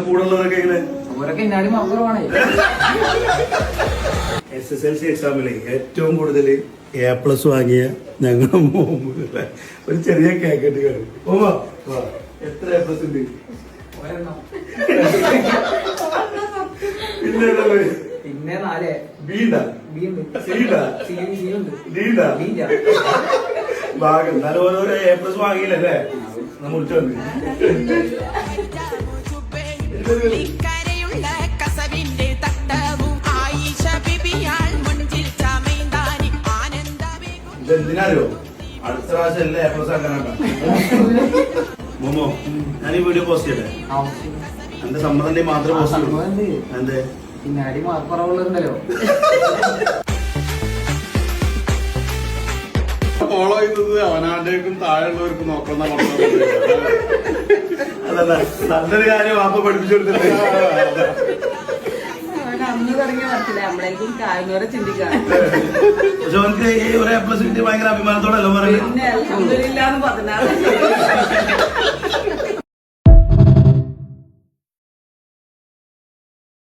കൂടുള്ളതൊക്കെ എങ്ങനെ SSLC എക്സാമിലെ ഏറ്റവും കൂടുതൽ A+ വാങ്ങിയ ഞങ്ങളുടെ ഒരു ചെറിയ കേക്കറ്റ് കയറി എത്ര A+ ഉണ്ട്? പിന്നെ 4 ഭാഗം എന്നാലും ഓരോരോ A+ വാങ്ങിയില്ലല്ലേ മുറിച്ചോണ്ട് ഇതെന്തിനാരോ അടുത്ത പ്രാവശ്യം എല്ലാം A+ ആക്കാനാട്ടാ. മോമോ ഞാൻ ഈ വീഡിയോ പോസ്റ്റ് ചെയ്യട്ടെ? എന്റെ സമ്മതം മാത്രമേ പോസ്റ്റ് ചെയ്യൂ. എന്തേ പിന്നാടി കുറവുള്ളതുണ്ടല്ലോ. ഫോളോ ചെയ്തത് അവനാണ്ടേക്കും താഴെയുള്ളവർക്കും നോക്കുന്ന അതല്ല നല്ലൊരു കാര്യം വാപ്പ പഠിപ്പിച്ചു കൊടുത്തില്ലേ. അന്ന് തുടങ്ങിയ മനസ്സില്ല നമ്മളേക്കും കാരണവരെ ചിന്തിക്കാം. പക്ഷെ അവർക്ക് ഈ ഒരു A+ കിട്ടി ഭയങ്കര അഭിമാനത്തോടല്ലോ പറയുന്നത്. പിന്നെ അൽഹംദുലില്ലാന്ന് പറഞ്ഞാൽ